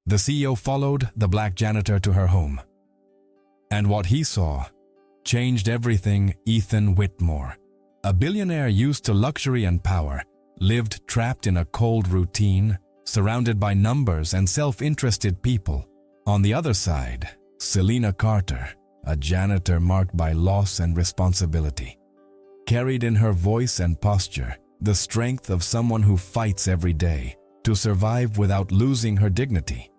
The CEO followed the black janitor to her home. And what he saw changed everything. Ethan Whitmore, a billionaire used to luxury and power, lived trapped in a cold routine, surrounded by numbers and self-interested people. On the other side, Selena Carter, a janitor marked by loss and responsibility, carried in her voice and posture the strength of someone who fights every day to survive without losing her dignity.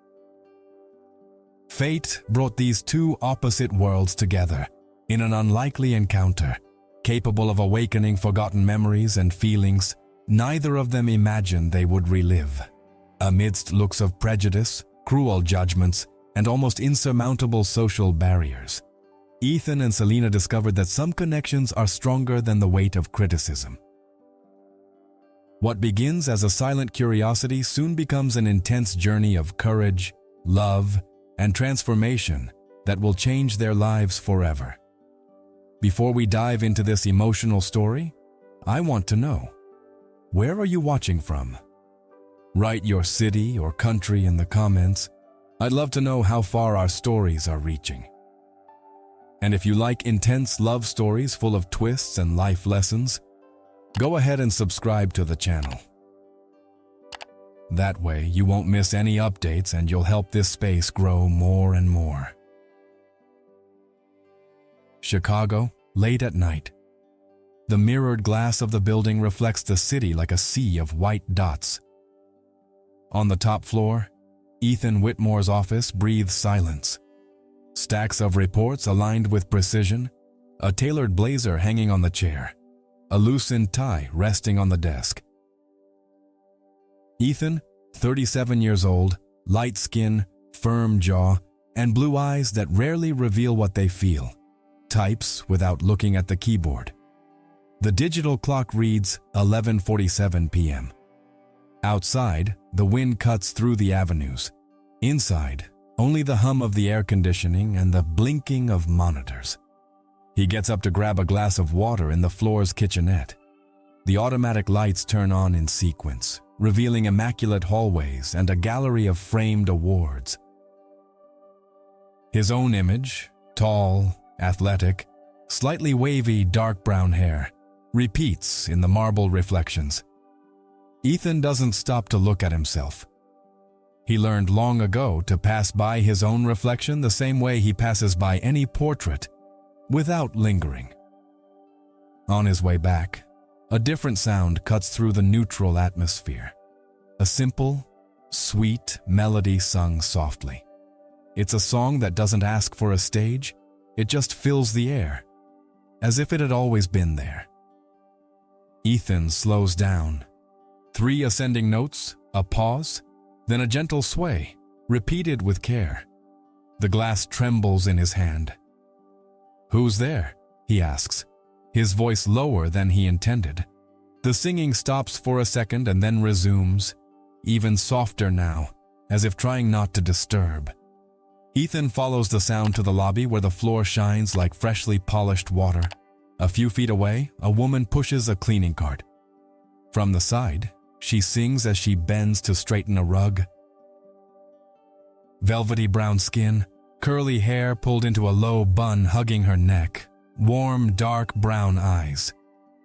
Fate brought these two opposite worlds together in an unlikely encounter, capable of awakening forgotten memories and feelings neither of them imagined they would relive. Amidst looks of prejudice, cruel judgments, and almost insurmountable social barriers, Ethan and Selena discovered that some connections are stronger than the weight of criticism. What begins as a silent curiosity soon becomes an intense journey of courage, love, and transformation that will change their lives forever. Before we dive into this emotional story, I want to know, where are you watching from? Write your city or country in the comments. I'd love to know how far our stories are reaching. And if you like intense love stories full of twists and life lessons, go ahead and subscribe to the channel. That way, you won't miss any updates and you'll help this space grow more and more. Chicago, late at night. The mirrored glass of the building reflects the city like a sea of white dots. On the top floor, Ethan Whitmore's office breathes silence. Stacks of reports aligned with precision, a tailored blazer hanging on the chair, a loosened tie resting on the desk. Ethan, 37 years old, light skin, firm jaw, and blue eyes that rarely reveal what they feel, types without looking at the keyboard. The digital clock reads 11:47 p.m. Outside, the wind cuts through the avenues. Inside, only the hum of the air conditioning and the blinking of monitors. He gets up to grab a glass of water in the floor's kitchenette. The automatic lights turn on in sequence, revealing immaculate hallways and a gallery of framed awards. His own image, tall, athletic, slightly wavy dark brown hair, repeats in the marble reflections. Ethan doesn't stop to look at himself. He learned long ago to pass by his own reflection the same way he passes by any portrait, without lingering. On his way back, a different sound cuts through the neutral atmosphere. A simple, sweet melody sung softly. It's a song that doesn't ask for a stage, it just fills the air, as if it had always been there. Ethan slows down. 3 ascending notes, a pause, then a gentle sway, repeated with care. The glass trembles in his hand. "Who's there?" he asks, his voice lower than he intended. The singing stops for a second and then resumes, even softer now, as if trying not to disturb. Ethan follows the sound to the lobby where the floor shines like freshly polished water. A few feet away, a woman pushes a cleaning cart. From the side, she sings as she bends to straighten a rug. Velvety brown skin, curly hair pulled into a low bun hugging her neck, warm, dark brown eyes.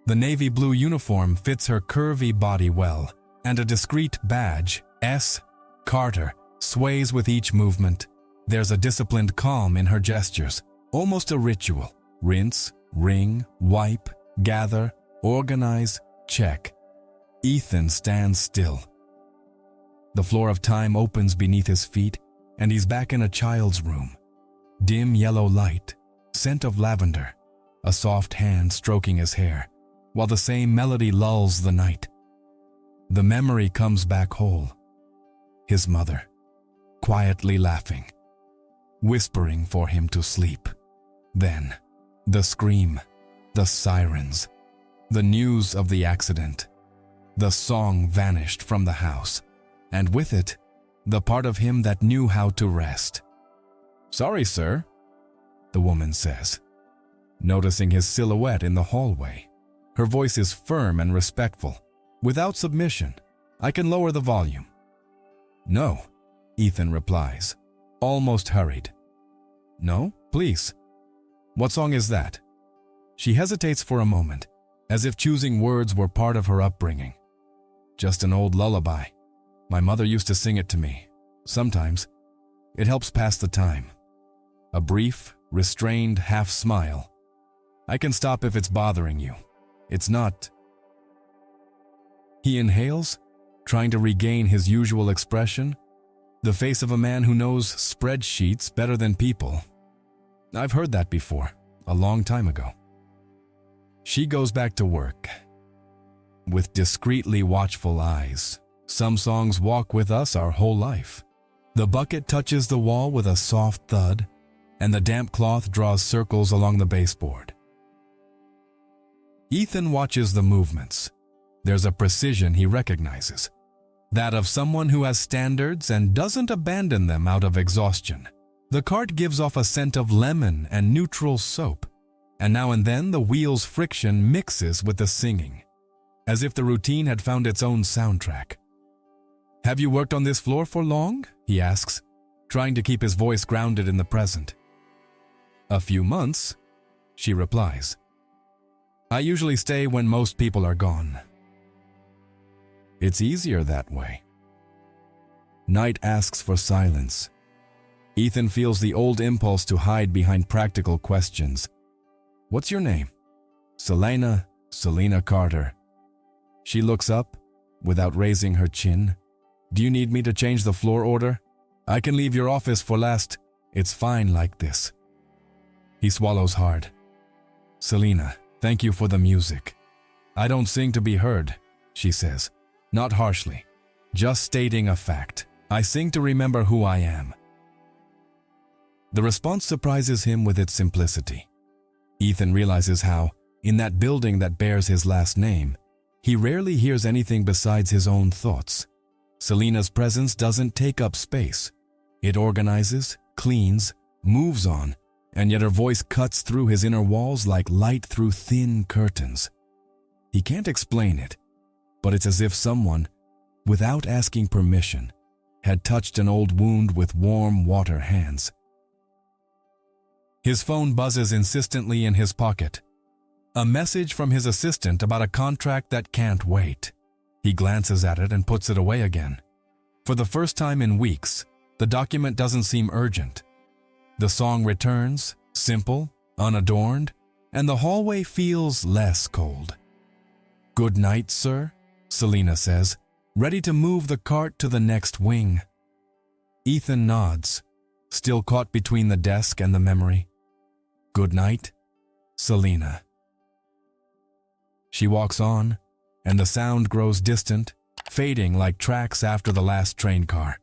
The navy blue uniform fits her curvy body well, and a discreet badge, S. Carter, sways with each movement. There's a disciplined calm in her gestures, almost a ritual. Rinse, wring, wipe, gather, organize, check. Ethan stands still. The floor of time opens beneath his feet, and he's back in a child's room. Dim yellow light, scent of lavender, a soft hand stroking his hair, while the same melody lulls the night. The memory comes back whole. His mother, quietly laughing, whispering for him to sleep. Then, the scream, the sirens, the news of the accident. The song vanished from the house, and with it, the part of him that knew how to rest. "Sorry, sir," the woman says, noticing his silhouette in the hallway. Her voice is firm and respectful. "Without submission, I can lower the volume." "No," Ethan replies, almost hurried. No, please. What song is that? She hesitates for a moment, as if choosing words were part of her upbringing. Just an old lullaby. My mother used to sing it to me. Sometimes. It helps pass the time. A brief, restrained half smile. I can stop if it's bothering you. It's not. He inhales, trying to regain his usual expression, the face of a man who knows spreadsheets better than people. I've heard that before, a long time ago. She goes back to work. With discreetly watchful eyes, some songs walk with us our whole life. The bucket touches the wall with a soft thud, and the damp cloth draws circles along the baseboard. Ethan watches the movements. There's a precision he recognizes, that of someone who has standards and doesn't abandon them out of exhaustion. The cart gives off a scent of lemon and neutral soap, and now and then the wheel's friction mixes with the singing, as if the routine had found its own soundtrack. Have you worked on this floor for long? He asks, trying to keep his voice grounded in the present. A few months, she replies. I usually stay when most people are gone. It's easier that way. Night asks for silence. Ethan feels the old impulse to hide behind practical questions. What's your name? Selena Carter. She looks up, without raising her chin. Do you need me to change the floor order? I can leave your office for last. It's fine like this. He swallows hard. Selena, thank you for the music. I don't sing to be heard, she says. Not harshly, just stating a fact. I sing to remember who I am. The response surprises him with its simplicity. Ethan realizes how, in that building that bears his last name, he rarely hears anything besides his own thoughts. Selena's presence doesn't take up space. It organizes, cleans, moves on, and yet her voice cuts through his inner walls like light through thin curtains. He can't explain it, but it's as if someone, without asking permission, had touched an old wound with warm water hands. His phone buzzes insistently in his pocket. A message from his assistant about a contract that can't wait. He glances at it and puts it away again. For the first time in weeks, the document doesn't seem urgent. The song returns, simple, unadorned, and the hallway feels less cold. Good night, sir, Selena says, ready to move the cart to the next wing. Ethan nods, still caught between the desk and the memory. Good night, Selena. She walks on, and the sound grows distant, fading like tracks after the last train car.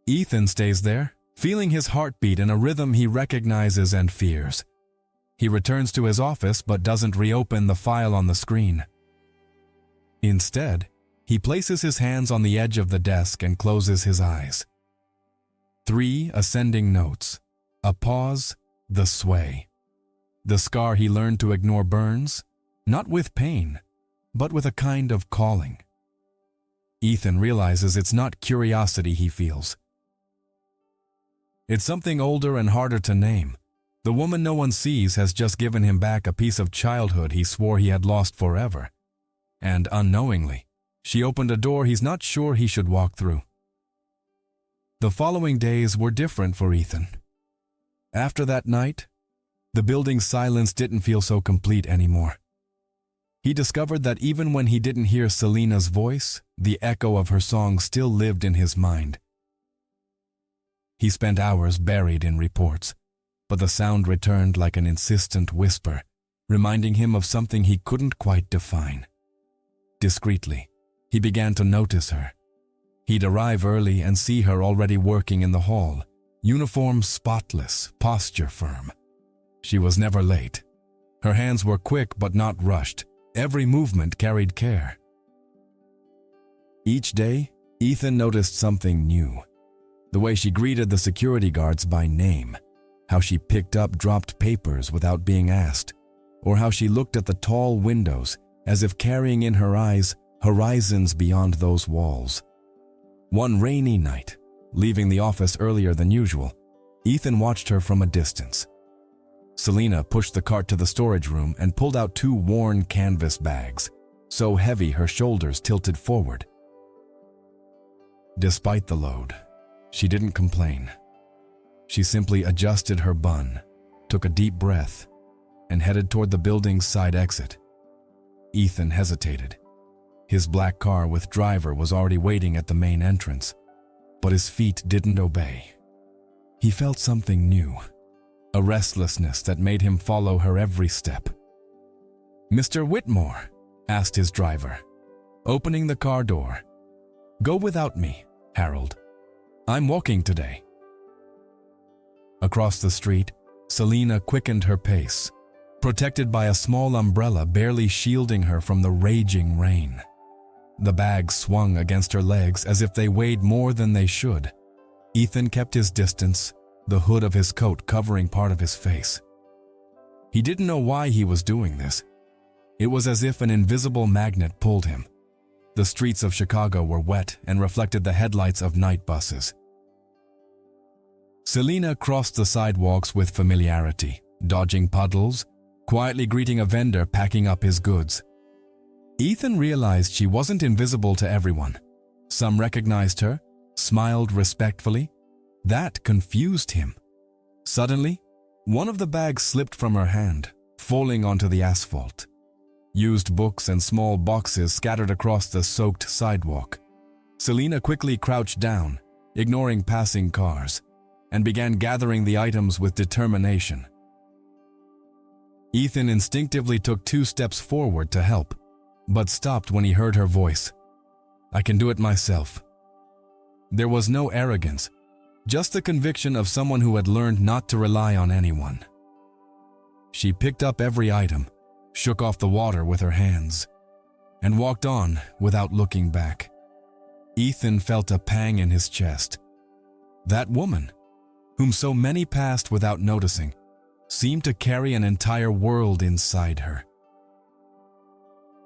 Ethan stays there, feeling his heartbeat in a rhythm he recognizes and fears. He returns to his office but doesn't reopen the file on the screen. Instead, he places his hands on the edge of the desk and closes his eyes. 3 ascending notes, a pause, the sway. The scar he learned to ignore burns, not with pain, but with a kind of calling. Ethan realizes it's not curiosity he feels. It's something older and harder to name. The woman no one sees has just given him back a piece of childhood he swore he had lost forever. And unknowingly, she opened a door he's not sure he should walk through. The following days were different for Ethan. After that night, the building's silence didn't feel so complete anymore. He discovered that even when he didn't hear Selena's voice, the echo of her song still lived in his mind. He spent hours buried in reports, but the sound returned like an insistent whisper, reminding him of something he couldn't quite define. Discreetly, he began to notice her. He'd arrive early and see her already working in the hall, uniform spotless, posture firm. She was never late. Her hands were quick but not rushed. Every movement carried care. Each day, Ethan noticed something new. The way she greeted the security guards by name, how she picked up dropped papers without being asked, or how she looked at the tall windows as if carrying in her eyes horizons beyond those walls. One rainy night, leaving the office earlier than usual, Ethan watched her from a distance. Selena pushed the cart to the storage room and pulled out 2 worn canvas bags, so heavy her shoulders tilted forward. Despite the load, she didn't complain. She simply adjusted her bun, took a deep breath, and headed toward the building's side exit. Ethan hesitated. His black car with driver was already waiting at the main entrance, but his feet didn't obey. He felt something new, a restlessness that made him follow her every step. "Mr. Whitmore?" asked his driver, opening the car door. "Go without me, Harold. I'm walking today." Across the street, Selena quickened her pace, protected by a small umbrella barely shielding her from the raging rain. The bags swung against her legs as if they weighed more than they should. Ethan kept his distance, the hood of his coat covering part of his face. He didn't know why he was doing this. It was as if an invisible magnet pulled him. The streets of Chicago were wet and reflected the headlights of night buses. Selena crossed the sidewalks with familiarity, dodging puddles, quietly greeting a vendor packing up his goods. Ethan realized she wasn't invisible to everyone. Some recognized her, smiled respectfully. That confused him. Suddenly, one of the bags slipped from her hand, falling onto the asphalt. Used books and small boxes scattered across the soaked sidewalk. Selena quickly crouched down, ignoring passing cars, and began gathering the items with determination. Ethan instinctively took 2 steps forward to help, but stopped when he heard her voice. "I can do it myself." There was no arrogance, just the conviction of someone who had learned not to rely on anyone. She picked up every item, shook off the water with her hands, and walked on without looking back. Ethan felt a pang in his chest. That woman, whom so many passed without noticing, seemed to carry an entire world inside her.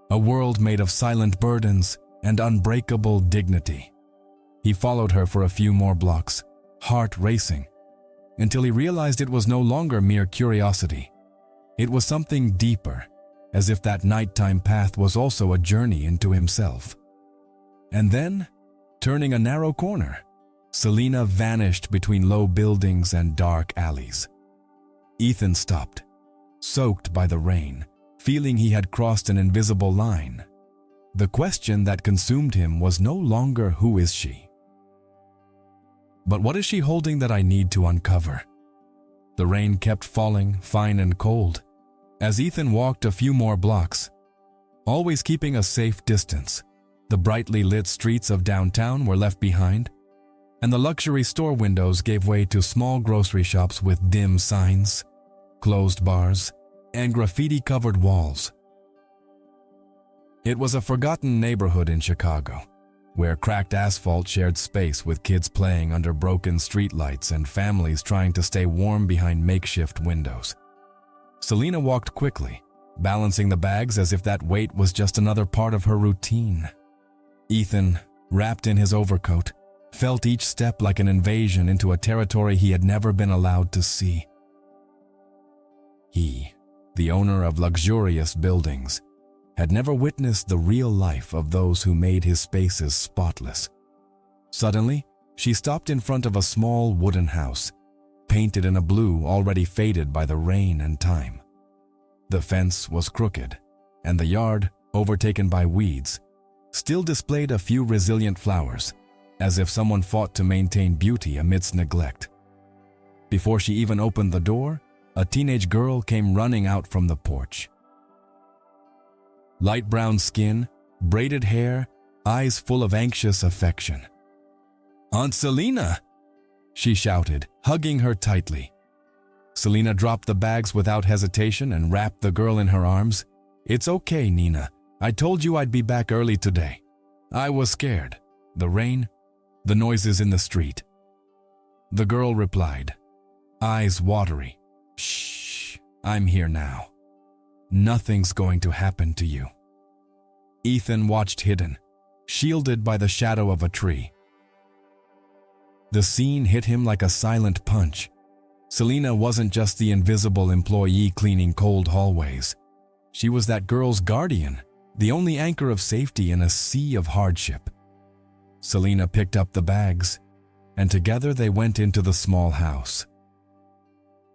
A world made of silent burdens and unbreakable dignity. He followed her for a few more blocks, heart racing, until he realized it was no longer mere curiosity. It was something deeper, as if that nighttime path was also a journey into himself. And then, turning a narrow corner, Selena vanished between low buildings and dark alleys. Ethan stopped, soaked by the rain, feeling he had crossed an invisible line. The question that consumed him was no longer who is she, but what is she holding that I need to uncover? The rain kept falling, fine and cold, as Ethan walked a few more blocks, always keeping a safe distance. The brightly lit streets of downtown were left behind, and the luxury store windows gave way to small grocery shops with dim signs, closed bars, and graffiti-covered walls. It was a forgotten neighborhood in Chicago, where cracked asphalt shared space with kids playing under broken streetlights and families trying to stay warm behind makeshift windows. Selena walked quickly, balancing the bags as if that weight was just another part of her routine. Ethan, wrapped in his overcoat, felt each step like an invasion into a territory he had never been allowed to see. He, the owner of luxurious buildings, had never witnessed the real life of those who made his spaces spotless. Suddenly, she stopped in front of a small wooden house, painted in a blue already faded by the rain and time. The fence was crooked, and the yard, overtaken by weeds, still displayed a few resilient flowers, as if someone fought to maintain beauty amidst neglect. Before she even opened the door, a teenage girl came running out from the porch. Light brown skin, braided hair, eyes full of anxious affection. "Aunt Selena!" she shouted, hugging her tightly. Selena dropped the bags without hesitation and wrapped the girl in her arms. "It's okay, Nina. I told you I'd be back early today. I was scared. The rain, the noises in the street." The girl replied, eyes watery. "Shh, I'm here now. Nothing's going to happen to you." Ethan watched hidden, shielded by the shadow of a tree. The scene hit him like a silent punch. Selena wasn't just the invisible employee cleaning cold hallways. She was that girl's guardian, the only anchor of safety in a sea of hardship. Selena picked up the bags, and together they went into the small house.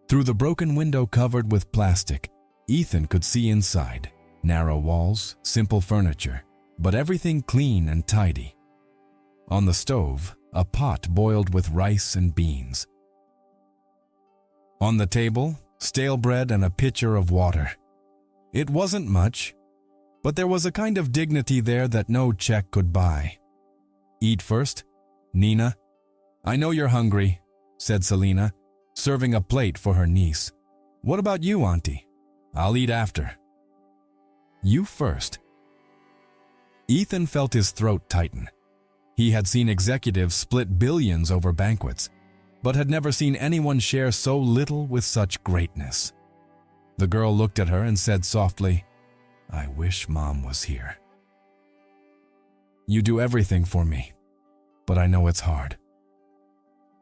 Through the broken window covered with plastic, Ethan could see inside. Narrow walls, simple furniture, but everything clean and tidy. On the stove, a pot boiled with rice and beans. On the table, stale bread and a pitcher of water. It wasn't much, but there was a kind of dignity there that no check could buy. "Eat first, Nina." "I know you're hungry," said Selena, serving a plate for her niece. "What about you, Auntie?" "I'll eat after." "You first." Ethan felt his throat tighten. He had seen executives split billions over banquets, but had never seen anyone share so little with such greatness. The girl looked at her and said softly, "I wish Mom was here." "You do everything for me, but I know it's hard."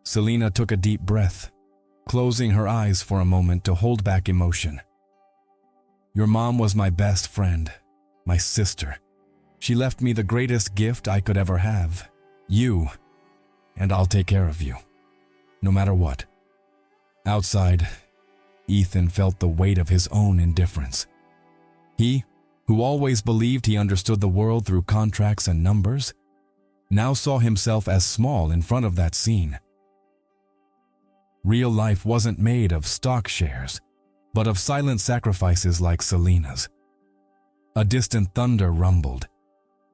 Selena took a deep breath, closing her eyes for a moment to hold back emotion. "Your mom was my best friend, my sister. She left me the greatest gift I could ever have, you, and I'll take care of you, no matter what." Outside, Ethan felt the weight of his own indifference. He, who always believed he understood the world through contracts and numbers, now saw himself as small in front of that scene. Real life wasn't made of stock shares, but of silent sacrifices like Selena's. A distant thunder rumbled,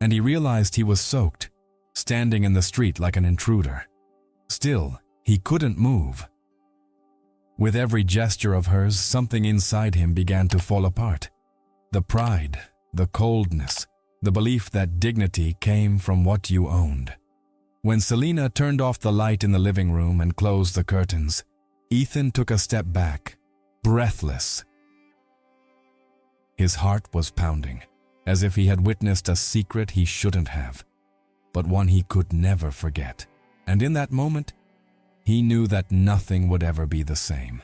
and he realized he was soaked, standing in the street like an intruder. Still, he couldn't move. With every gesture of hers, something inside him began to fall apart. The pride, the coldness, the belief that dignity came from what you owned. When Selena turned off the light in the living room and closed the curtains, Ethan took a step back, breathless. His heart was pounding, as if he had witnessed a secret he shouldn't have, but one he could never forget. And in that moment, he knew that nothing would ever be the same.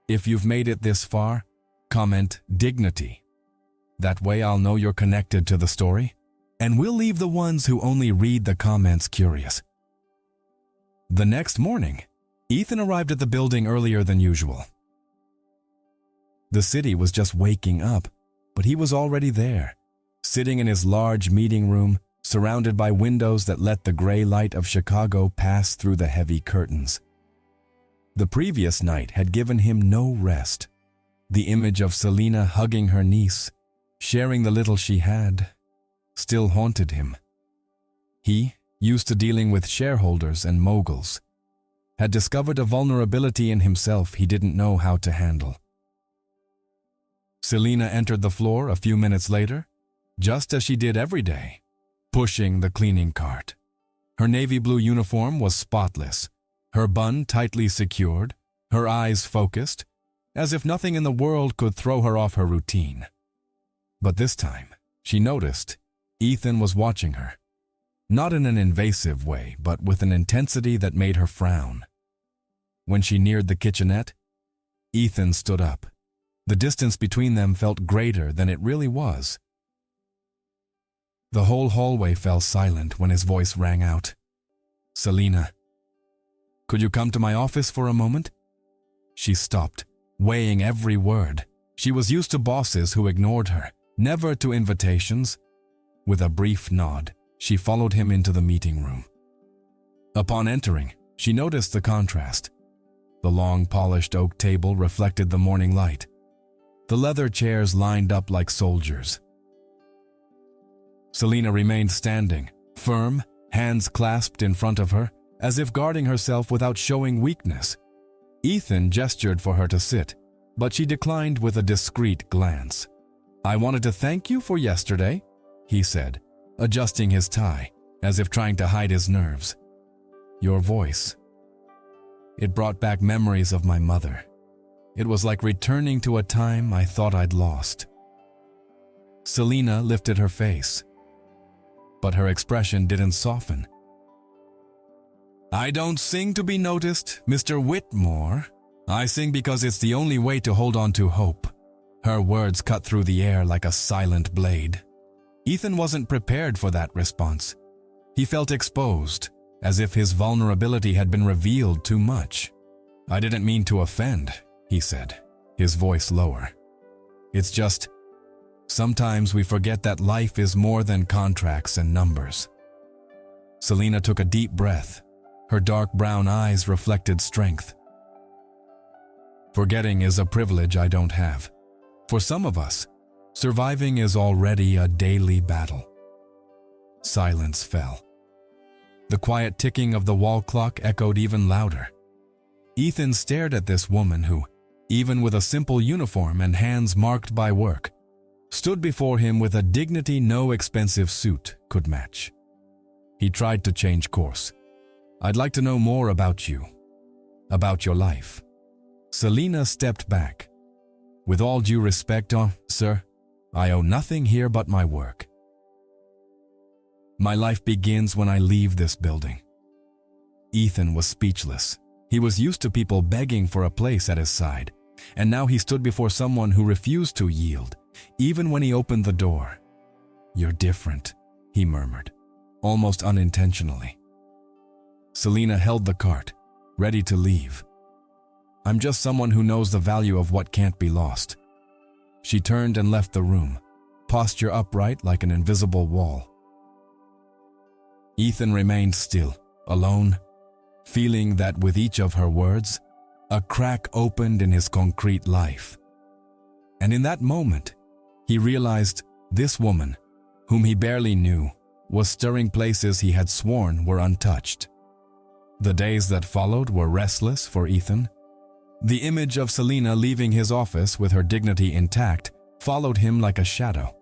If you've made it this far, comment dignity. That way I'll know you're connected to the story, and we'll leave the ones who only read the comments curious. The next morning, Ethan arrived at the building earlier than usual. The city was just waking up, but he was already there, sitting in his large meeting room, surrounded by windows that let the gray light of Chicago pass through the heavy curtains. The previous night had given him no rest. The image of Selena hugging her niece, sharing the little she had, still haunted him. He, used to dealing with shareholders and moguls, had discovered a vulnerability in himself he didn't know how to handle. Selena entered the floor a few minutes later, just as she did every day, pushing the cleaning cart. Her navy blue uniform was spotless, her bun tightly secured, her eyes focused, as if nothing in the world could throw her off her routine. But this time, she noticed Ethan was watching her, not in an invasive way, but with an intensity that made her frown. When she neared the kitchenette, Ethan stood up. The distance between them felt greater than it really was. The whole hallway fell silent when his voice rang out. "Selena, could you come to my office for a moment?" She stopped, weighing every word. She was used to bosses who ignored her, never to invitations. With a brief nod, she followed him into the meeting room. Upon entering, she noticed the contrast. The long, polished oak table reflected the morning light. The leather chairs lined up like soldiers. Selena remained standing, firm, hands clasped in front of her, as if guarding herself without showing weakness. Ethan gestured for her to sit, but she declined with a discreet glance. "I wanted to thank you for yesterday," he said, adjusting his tie, as if trying to hide his nerves. "Your voice. It brought back memories of my mother. It was like returning to a time I thought I'd lost." Selena lifted her face, but her expression didn't soften. I don't sing to be noticed, Mr. Whitmore. I sing because it's the only way to hold on to hope. Her words cut through the air like a silent blade. Ethan wasn't prepared for that response. He felt exposed, as if his vulnerability had been revealed too much. I didn't mean to offend, he said, his voice lower. It's just, sometimes we forget that life is more than contracts and numbers. Selena took a deep breath. Her dark brown eyes reflected strength. Forgetting is a privilege I don't have. For some of us, surviving is already a daily battle. Silence fell. The quiet ticking of the wall clock echoed even louder. Ethan stared at this woman who, even with a simple uniform and hands marked by work, stood before him with a dignity no expensive suit could match. He tried to change course. I'd like to know more about you, about your life. Selena stepped back. With all due respect, sir, I owe nothing here but my work. My life begins when I leave this building. Ethan was speechless. He was used to people begging for a place at his side, and now he stood before someone who refused to yield, even when he opened the door. You're different, he murmured, almost unintentionally. Selena held the cart, ready to leave. I'm just someone who knows the value of what can't be lost. She turned and left the room, posture upright like an invisible wall. Ethan remained still, alone, feeling that with each of her words, a crack opened in his concrete life. And in that moment, he realized this woman, whom he barely knew, was stirring places he had sworn were untouched. The days that followed were restless for Ethan. The image of Selena leaving his office with her dignity intact followed him like a shadow.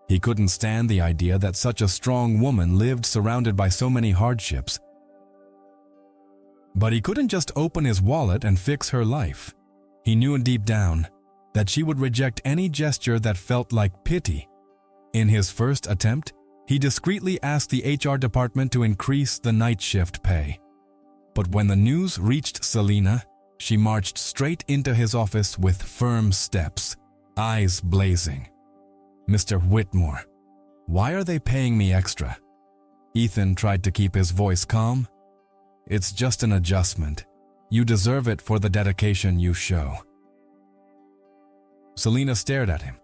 He couldn't stand the idea that such a strong woman lived surrounded by so many hardships. But he couldn't just open his wallet and fix her life. He knew deep down that she would reject any gesture that felt like pity. In his first attempt, he discreetly asked the HR department to increase the night shift pay. But when the news reached Selena, she marched straight into his office with firm steps, eyes blazing. Mr. Whitmore, why are they paying me extra? Ethan tried to keep his voice calm. It's just an adjustment. You deserve it for the dedication you show. Selena stared at him,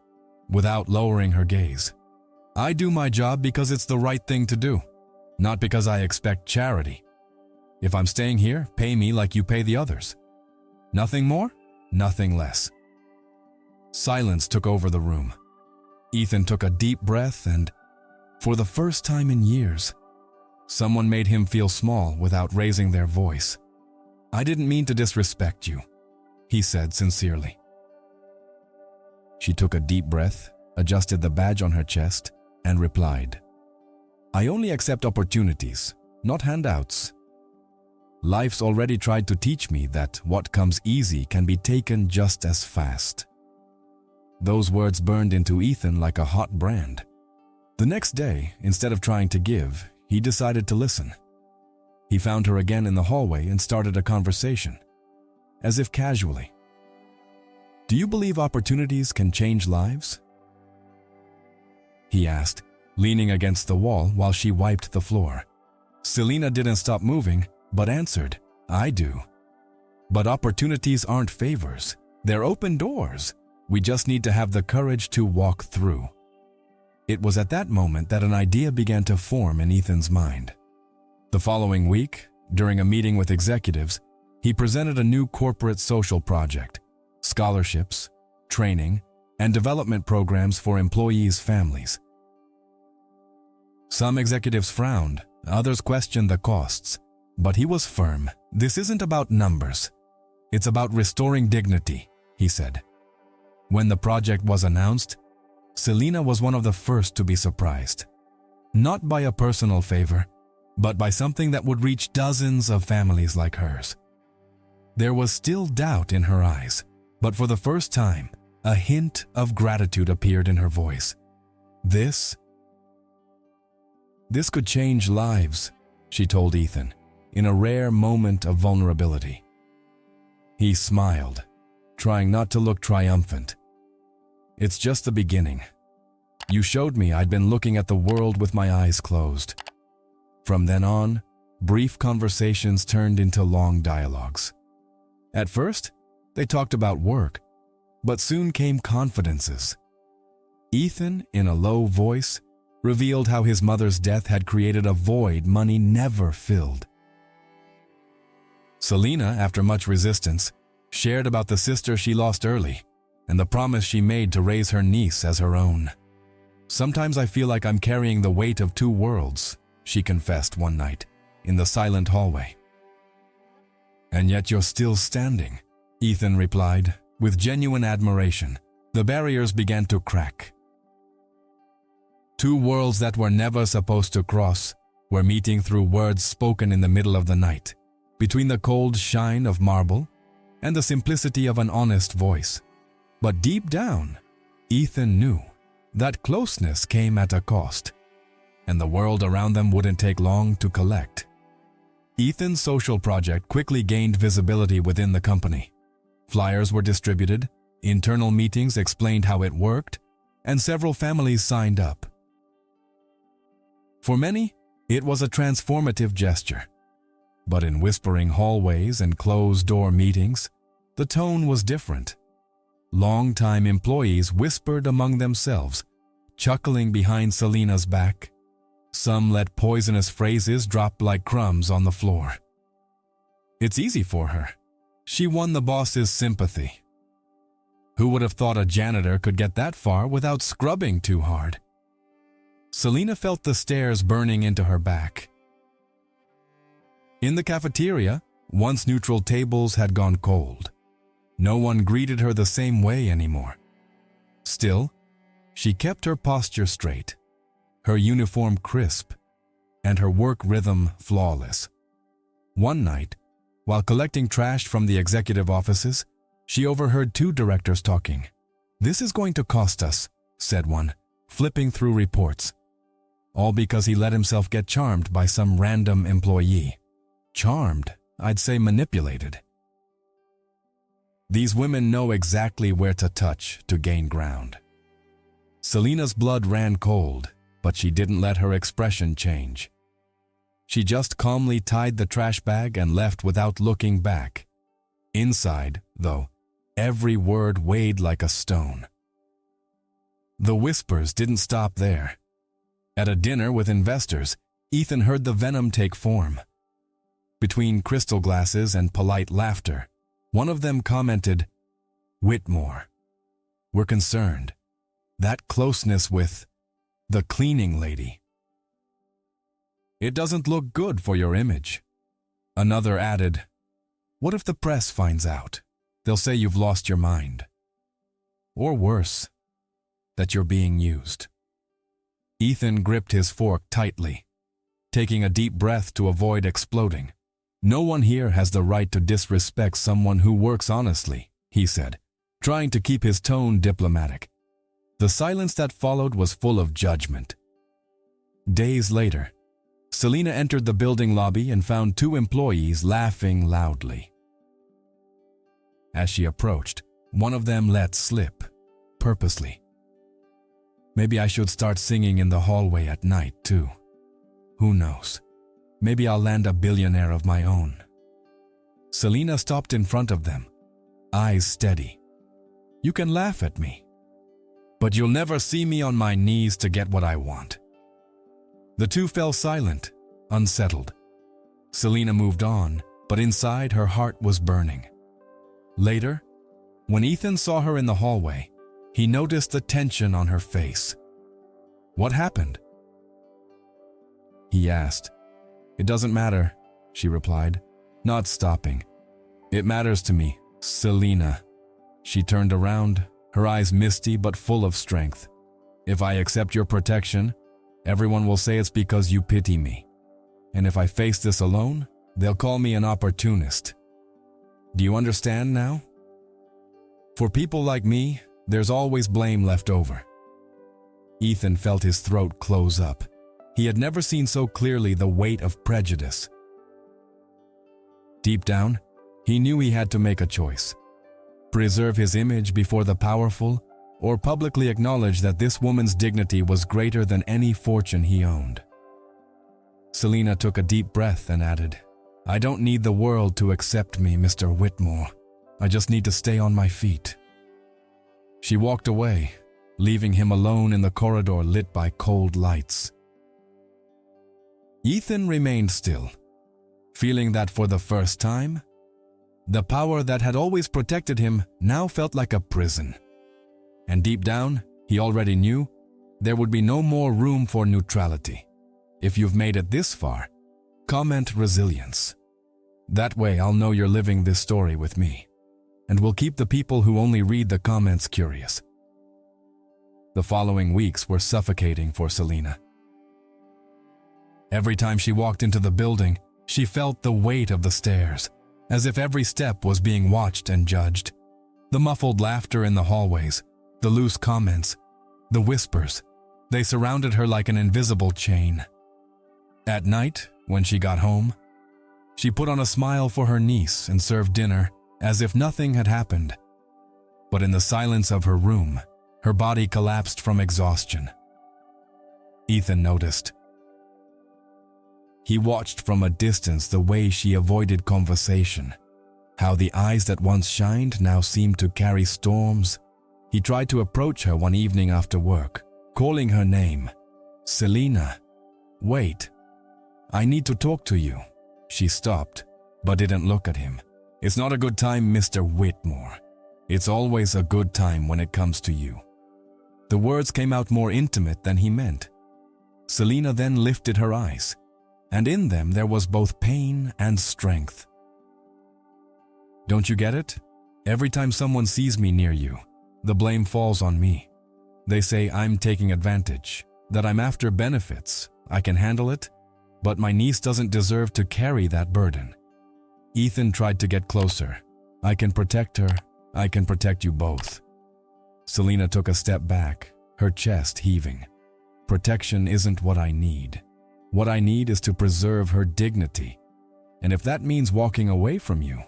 without lowering her gaze. I do my job because it's the right thing to do, not because I expect charity. If I'm staying here, pay me like you pay the others. Nothing more, nothing less. Silence took over the room. Ethan took a deep breath and, for the first time in years, someone made him feel small without raising their voice. I didn't mean to disrespect you, he said sincerely. She took a deep breath, adjusted the badge on her chest, and replied, I only accept opportunities, not handouts. Life's already tried to teach me that what comes easy can be taken just as fast. Those words burned into Ethan like a hot brand. The next day, instead of trying to give, he decided to listen. He found her again in the hallway and started a conversation, as if casually. Do you believe opportunities can change lives? He asked, leaning against the wall while she wiped the floor. Selena didn't stop moving, but answered, I do. But opportunities aren't favors. They're open doors. We just need to have the courage to walk through. It was at that moment that an idea began to form in Ethan's mind. The following week, during a meeting with executives, he presented a new corporate social project, scholarships, training, and development programs for employees' families. Some executives frowned, others questioned the costs, but he was firm. This isn't about numbers. It's about restoring dignity, he said. When the project was announced, Selena was one of the first to be surprised. Not by a personal favor, but by something that would reach dozens of families like hers. There was still doubt in her eyes, but for the first time, a hint of gratitude appeared in her voice. This could change lives, she told Ethan. in a rare moment of vulnerability. He smiled, trying not to look triumphant. "It's just the beginning. You showed me I'd been looking at the world with my eyes closed." From then on, brief conversations turned into long dialogues. At first, they talked about work, but soon came confidences. Ethan, in a low voice, revealed how his mother's death had created a void money never filled. Selena, after much resistance, shared about the sister she lost early and the promise she made to raise her niece as her own. "Sometimes I feel like I'm carrying the weight of two worlds," she confessed one night in the silent hallway. "And yet you're still standing," Ethan replied, with genuine admiration. The barriers began to crack. Two worlds that were never supposed to cross were meeting through words spoken in the middle of the night, between the cold shine of marble and the simplicity of an honest voice. But deep down, Ethan knew that closeness came at a cost, and the world around them wouldn't take long to collect. Ethan's social project quickly gained visibility within the company. Flyers were distributed, internal meetings explained how it worked, and several families signed up. For many, it was a transformative gesture. But in whispering hallways and closed-door meetings, the tone was different. Long-time employees whispered among themselves, chuckling behind Selena's back. Some let poisonous phrases drop like crumbs on the floor. "It's easy for her. She won the boss's sympathy. Who would have thought a janitor could get that far without scrubbing too hard?" Selena felt the stares burning into her back. In the cafeteria, once neutral tables had gone cold. No one greeted her the same way anymore. Still, she kept her posture straight, her uniform crisp, and her work rhythm flawless. One night, while collecting trash from the executive offices, she overheard two directors talking. "This is going to cost us," said one, flipping through reports. All because he let himself get charmed by some random employee. Charmed, I'd say manipulated. These women know exactly where to touch to gain ground. Selena's blood ran cold, but she didn't let her expression change. She just calmly tied the trash bag and left without looking back. Inside, though, every word weighed like a stone. The whispers didn't stop there. At a dinner with investors, Ethan heard the venom take form. Between crystal glasses and polite laughter, one of them commented, "Whitmore, we're concerned. That closeness with the cleaning lady. It doesn't look good for your image." Another added, "What if the press finds out? They'll say you've lost your mind. Or worse, that you're being used." Ethan gripped his fork tightly, taking a deep breath to avoid exploding. "No one here has the right to disrespect someone who works honestly," he said, trying to keep his tone diplomatic. The silence that followed was full of judgment. Days later, Selena entered the building lobby and found two employees laughing loudly. As she approached, one of them let slip, purposely, "Maybe I should start singing in the hallway at night, too. Who knows? Maybe I'll land a billionaire of my own." Selena stopped in front of them, eyes steady. "You can laugh at me, but you'll never see me on my knees to get what I want." The two fell silent, unsettled. Selena moved on, but inside her heart was burning. Later, when Ethan saw her in the hallway, he noticed the tension on her face. "What happened?" he asked. "It doesn't matter," she replied, not stopping. "It matters to me, Selena." She turned around, her eyes misty but full of strength. "If I accept your protection, everyone will say it's because you pity me. And if I face this alone, they'll call me an opportunist. Do you understand now? For people like me, there's always blame left over." Ethan felt his throat close up. He had never seen so clearly the weight of prejudice. Deep down, he knew he had to make a choice. Preserve his image before the powerful, or publicly acknowledge that this woman's dignity was greater than any fortune he owned. Selina took a deep breath and added, "I don't need the world to accept me, Mr. Whitmore. I just need to stay on my feet." She walked away, leaving him alone in the corridor lit by cold lights. Ethan remained still, feeling that for the first time, the power that had always protected him now felt like a prison. And deep down, he already knew there would be no more room for neutrality. If you've made it this far, comment resilience. That way I'll know you're living this story with me, and we'll keep the people who only read the comments curious. The following weeks were suffocating for Selina. Every time she walked into the building, she felt the weight of the stairs, as if every step was being watched and judged. The muffled laughter in the hallways, the loose comments, the whispers, they surrounded her like an invisible chain. At night, when she got home, she put on a smile for her niece and served dinner as if nothing had happened. But in the silence of her room, her body collapsed from exhaustion. Ethan noticed. He watched from a distance the way she avoided conversation, how the eyes that once shined now seemed to carry storms. He tried to approach her one evening after work, calling her name. "Selina, wait. I need to talk to you." She stopped, but didn't look at him. "It's not a good time, Mr. Whitmore. It's always a good time when it comes to you." The words came out more intimate than he meant. Selina then lifted her eyes, and in them there was both pain and strength. "Don't you get it? Every time someone sees me near you, the blame falls on me. They say I'm taking advantage, that I'm after benefits. I can handle it, but my niece doesn't deserve to carry that burden." Ethan tried to get closer. "I can protect her. I can protect you both." Selina took a step back, her chest heaving. "Protection isn't what I need. What I need is to preserve her dignity. And if that means walking away from you,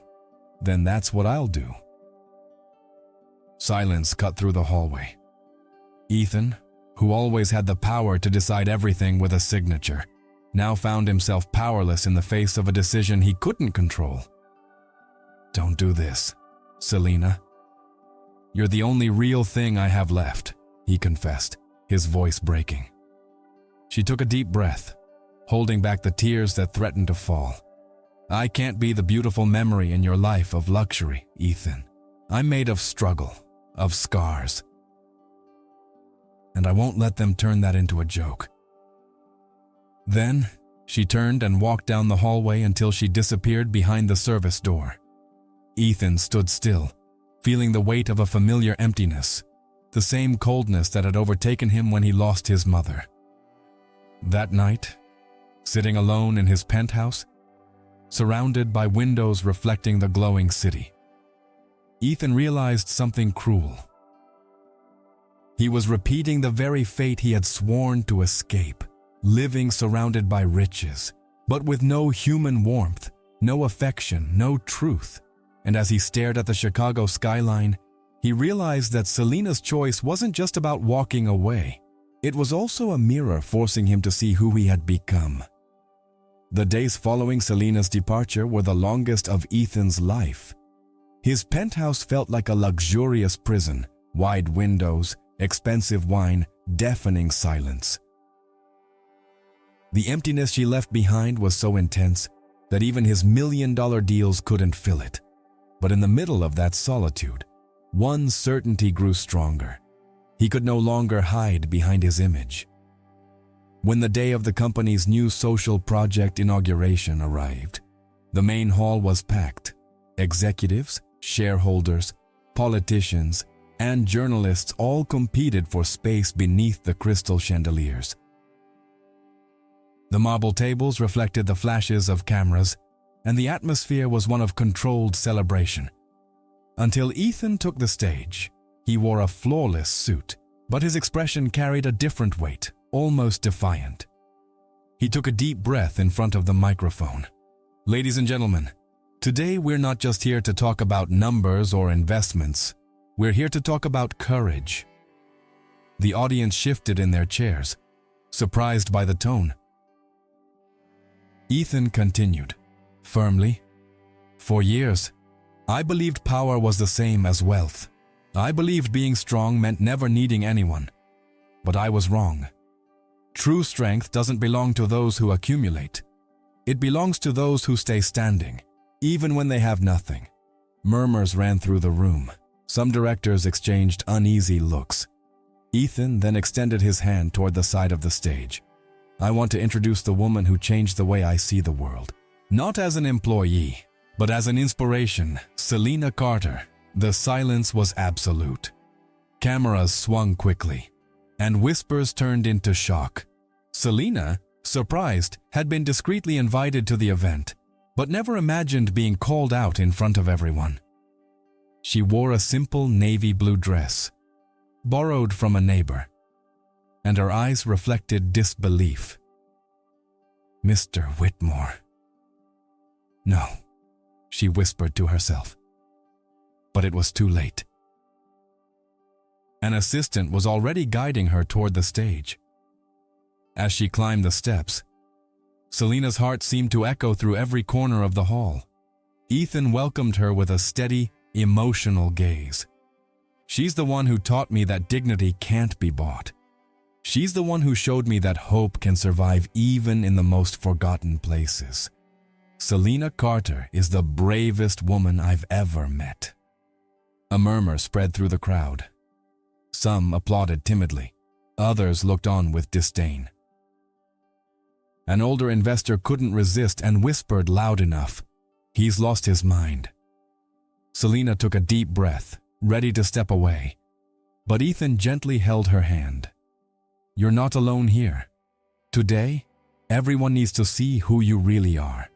then that's what I'll do." Silence cut through the hallway. Ethan, who always had the power to decide everything with a signature, now found himself powerless in the face of a decision he couldn't control. "Don't do this, Selina. You're the only real thing I have left," he confessed, his voice breaking. She took a deep breath, holding back the tears that threatened to fall. "I can't be the beautiful memory in your life of luxury, Ethan. I'm made of struggle, of scars. And I won't let them turn that into a joke." Then, she turned and walked down the hallway until she disappeared behind the service door. Ethan stood still, feeling the weight of a familiar emptiness, the same coldness that had overtaken him when he lost his mother. That night, sitting alone in his penthouse, surrounded by windows reflecting the glowing city, Ethan realized something cruel. He was repeating the very fate he had sworn to escape, living surrounded by riches, but with no human warmth, no affection, no truth. And as he stared at the Chicago skyline, he realized that Selina's choice wasn't just about walking away. It was also a mirror forcing him to see who he had become. The days following Selina's departure were the longest of Ethan's life. His penthouse felt like a luxurious prison, wide windows, expensive wine, deafening silence. The emptiness she left behind was so intense that even his million-dollar deals couldn't fill it. But in the middle of that solitude, one certainty grew stronger. He could no longer hide behind his image. When the day of the company's new social project inauguration arrived, the main hall was packed. Executives, shareholders, politicians, and journalists all competed for space beneath the crystal chandeliers. The marble tables reflected the flashes of cameras, and the atmosphere was one of controlled celebration. Until Ethan took the stage, he wore a flawless suit, but his expression carried a different weight, almost defiant. He took a deep breath in front of the microphone. "Ladies and gentlemen, Today, we're not just here to talk about numbers or investments. We're here to talk about courage. The audience shifted in their chairs, surprised by the tone. Ethan continued, firmly, "For years, I believed power was the same as wealth. I believed being strong meant never needing anyone. But I was wrong. True strength doesn't belong to those who accumulate. It belongs to those who stay standing, even when they have nothing." Murmurs ran through the room. Some directors exchanged uneasy looks. Ethan then extended his hand toward the side of the stage. "I want to introduce the woman who changed the way I see the world. Not as an employee, but as an inspiration, Selina Carter." The silence was absolute. Cameras swung quickly, and whispers turned into shock. Selina, surprised, had been discreetly invited to the event, but never imagined being called out in front of everyone. She wore a simple navy blue dress, borrowed from a neighbor, and her eyes reflected disbelief. "Mr. Whitmore." "No," she whispered to herself. But it was too late. An assistant was already guiding her toward the stage. As she climbed the steps, Selina's heart seemed to echo through every corner of the hall. Ethan welcomed her with a steady, emotional gaze. "She's the one who taught me that dignity can't be bought. She's the one who showed me that hope can survive even in the most forgotten places. Selina Carter is the bravest woman I've ever met." A murmur spread through the crowd. Some applauded timidly. Others looked on with disdain. An older investor couldn't resist and whispered loud enough, "He's lost his mind." Selina took a deep breath, ready to step away. But Ethan gently held her hand. "You're not alone here. Today, everyone needs to see who you really are."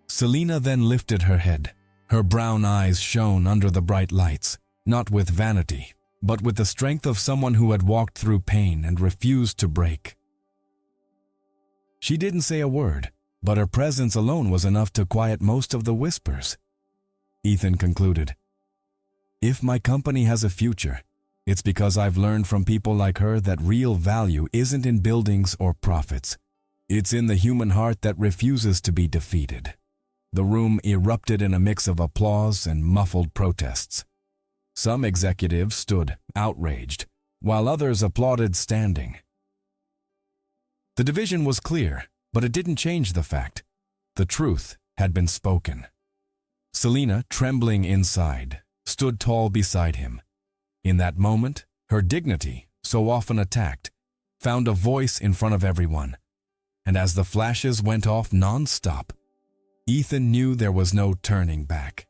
Selina then lifted her head. Her brown eyes shone under the bright lights, not with vanity, but with the strength of someone who had walked through pain and refused to break. She didn't say a word, but her presence alone was enough to quiet most of the whispers. Ethan concluded, "If my company has a future, it's because I've learned from people like her that real value isn't in buildings or profits. It's in the human heart that refuses to be defeated." The room erupted in a mix of applause and muffled protests. Some executives stood, outraged, while others applauded standing. The division was clear, but it didn't change the fact. The truth had been spoken. Selina, trembling inside, stood tall beside him. In that moment, her dignity, so often attacked, found a voice in front of everyone. And as the flashes went off non-stop, Ethan knew there was no turning back.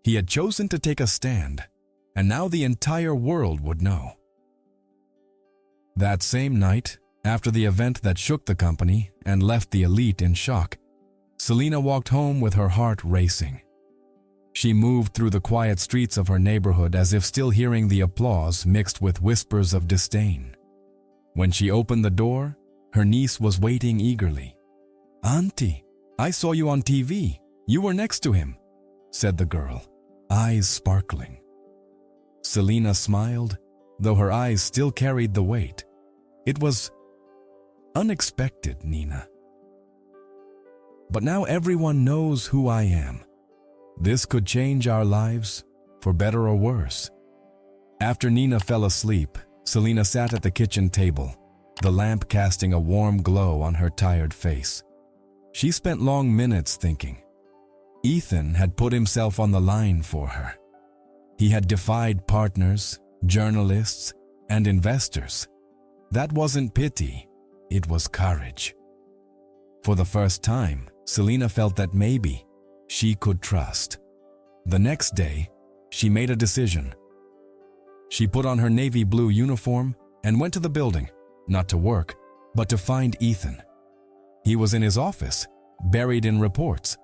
He had chosen to take a stand, and now the entire world would know. That same night, after the event that shook the company and left the elite in shock, Selina walked home with her heart racing. She moved through the quiet streets of her neighborhood as if still hearing the applause mixed with whispers of disdain. When she opened the door, her niece was waiting eagerly. "Auntie, I saw you on TV. You were next to him," said the girl, eyes sparkling. Selina smiled, though her eyes still carried the weight. "It was unexpected, Nina. But now everyone knows who I am. This could change our lives, for better or worse." After Nina fell asleep, Selina sat at the kitchen table, the lamp casting a warm glow on her tired face. She spent long minutes thinking. Ethan had put himself on the line for her. He had defied partners, journalists, and investors. That wasn't pity, it was courage. For the first time, Selina felt that maybe she could trust. The next day, she made a decision. She put on her navy blue uniform and went to the building, not to work, but to find Ethan. He was in his office, buried in reports,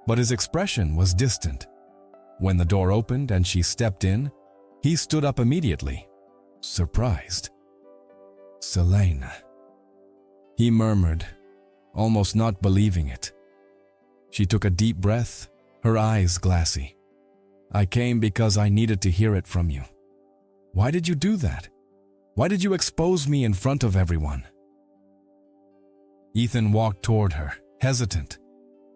but his expression was distant. When the door opened and she stepped in, he stood up immediately, surprised. "Selina," he murmured, almost not believing it. She took a deep breath her eyes glassy. "I came because I needed to hear it from you." "Why did you do that? Why did you expose me in front of everyone?" Ethan walked toward her, hesitant,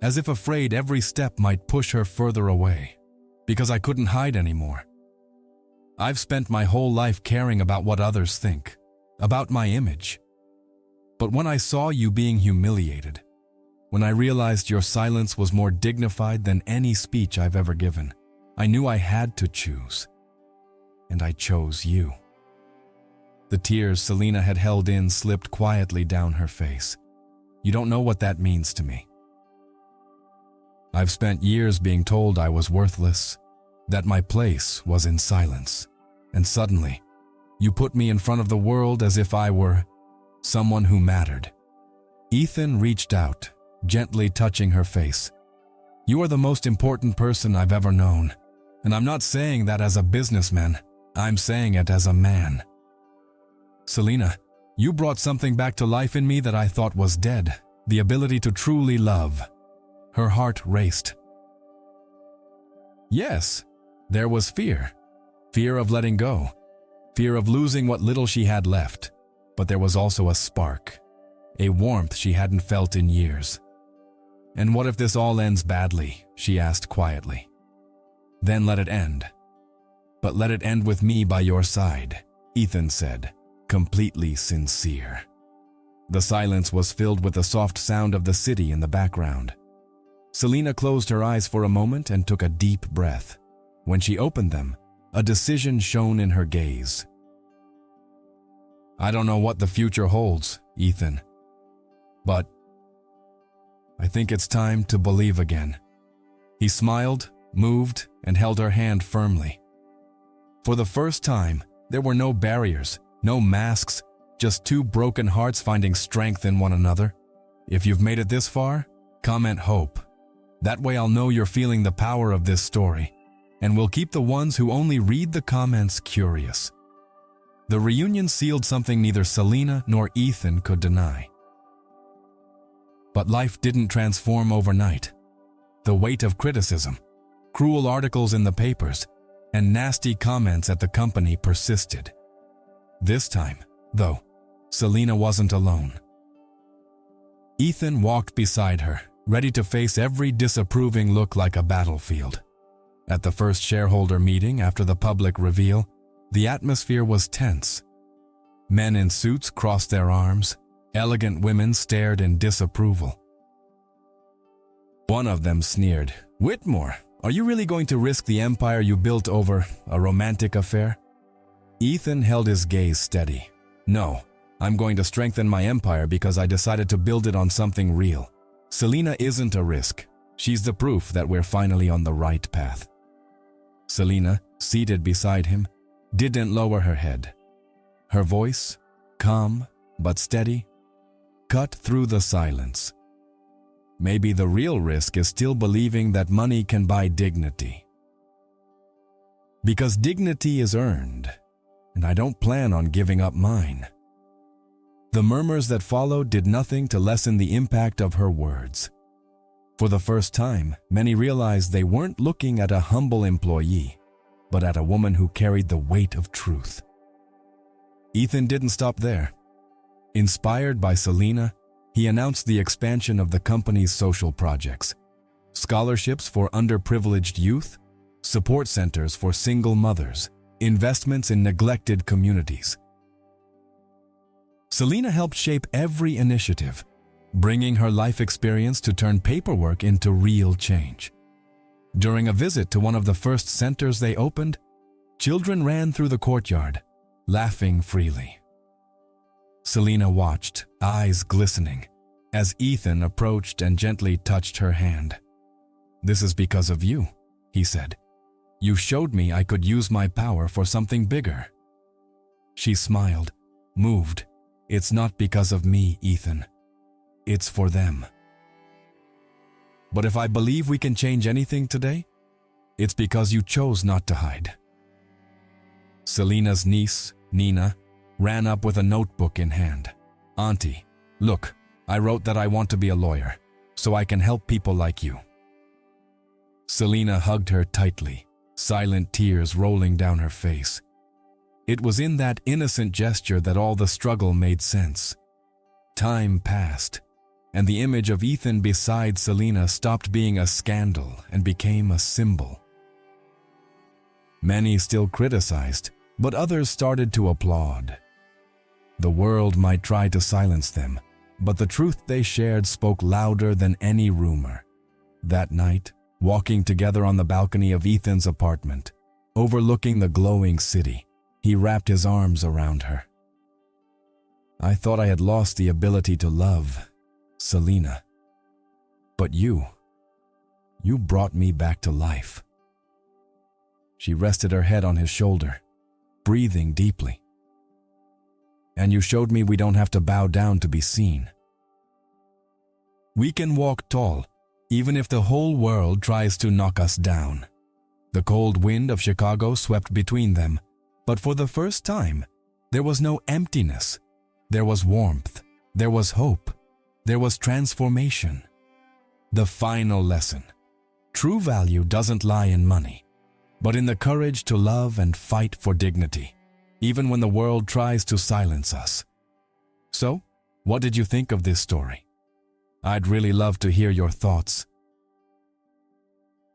as if afraid every step might push her further away. "Because I couldn't hide anymore. I've spent my whole life caring about what others think, about my image. But when I saw you being humiliated, when I realized your silence was more dignified than any speech I've ever given, I knew I had to choose. And I chose you." The tears Selena had held in slipped quietly down her face. "You don't know what that means to me. I've spent years being told I was worthless, that my place was in silence. And suddenly, you put me in front of the world as if I were someone who mattered." Ethan reached out, gently touching her face. "You are the most important person I've ever known. And I'm not saying that as a businessman. I'm saying it as a man. Selena, you brought something back to life in me that I thought was dead, the ability to truly love." Her heart raced. Yes, there was fear. Fear of letting go. Fear of losing what little she had left. But there was also a spark, a warmth she hadn't felt in years. "And what if this all ends badly?" she asked quietly. "Then let it end. But let it end with me by your side," Ethan said, completely sincere. The silence was filled with the soft sound of the city in the background. Selena closed her eyes for a moment and took a deep breath. When she opened them, a decision shone in her gaze. "I don't know what the future holds, Ethan. But I think it's time to believe again." He smiled, moved, and held her hand firmly. For the first time, there were no barriers, no masks, just two broken hearts finding strength in one another. If you've made it this far, comment hope. That way I'll know you're feeling the power of this story, and we'll keep the ones who only read the comments curious. The reunion sealed something neither Selena nor Ethan could deny. But life didn't transform overnight. The weight of criticism, cruel articles in the papers, and nasty comments at the company persisted. This time, though, Selena wasn't alone. Ethan walked beside her, ready to face every disapproving look like a battlefield. At the first shareholder meeting after the public reveal, the atmosphere was tense. Men in suits crossed their arms. Elegant women stared in disapproval. One of them sneered, "Whitmore, are you really going to risk the empire you built over a romantic affair?" Ethan held his gaze steady. "No, I'm going to strengthen my empire because I decided to build it on something real. Selena isn't a risk. She's the proof that we're finally on the right path." Selena, seated beside him, didn't lower her head. Her voice, calm but steady, cut through the silence. "Maybe the real risk is still believing that money can buy dignity. Because dignity is earned, and I don't plan on giving up mine." The murmurs that followed did nothing to lessen the impact of her words. For the first time, many realized they weren't looking at a humble employee, but at a woman who carried the weight of truth. Ethan didn't stop there. Inspired by Selena, he announced the expansion of the company's social projects: scholarships for underprivileged youth, support centers for single mothers, investments in neglected communities. Selena helped shape every initiative, bringing her life experience to turn paperwork into real change. During a visit to one of the first centers they opened, children ran through the courtyard, laughing freely. Selena watched, eyes glistening, as Ethan approached and gently touched her hand. "This is because of you," he said. "You showed me I could use my power for something bigger." She smiled, moved. "It's not because of me, Ethan. It's for them." "But if I believe we can change anything today, it's because you chose not to hide." Selena's niece, Nina, ran up with a notebook in hand. "Auntie, look, I wrote that I want to be a lawyer, so I can help people like you." Selena hugged her tightly, silent tears rolling down her face. It was in that innocent gesture that all the struggle made sense. Time passed, and the image of Ethan beside Selena stopped being a scandal and became a symbol. Many still criticized, but others started to applaud. The world might try to silence them, but the truth they shared spoke louder than any rumor. That night, walking together on the balcony of Ethan's apartment, overlooking the glowing city, he wrapped his arms around her. I thought I had lost the ability to love, Selena. But you brought me back to life. She rested her head on his shoulder, breathing deeply. And you showed me we don't have to bow down to be seen. We can walk tall, even if the whole world tries to knock us down. The cold wind of Chicago swept between them, but for the first time, there was no emptiness. There was warmth, there was hope, there was transformation. The final lesson. True value doesn't lie in money, but in the courage to love and fight for dignity, even when the world tries to silence us. So, what did you think of this story? I'd really love to hear your thoughts.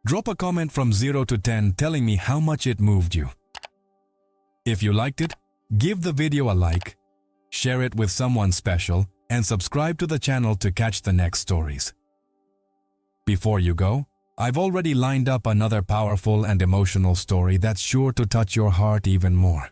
Drop a comment from 0 to 10 telling me how much it moved you. If you liked it, give the video a like, share it with someone special, and subscribe to the channel to catch the next stories. Before you go, I've already lined up another powerful and emotional story that's sure to touch your heart even more.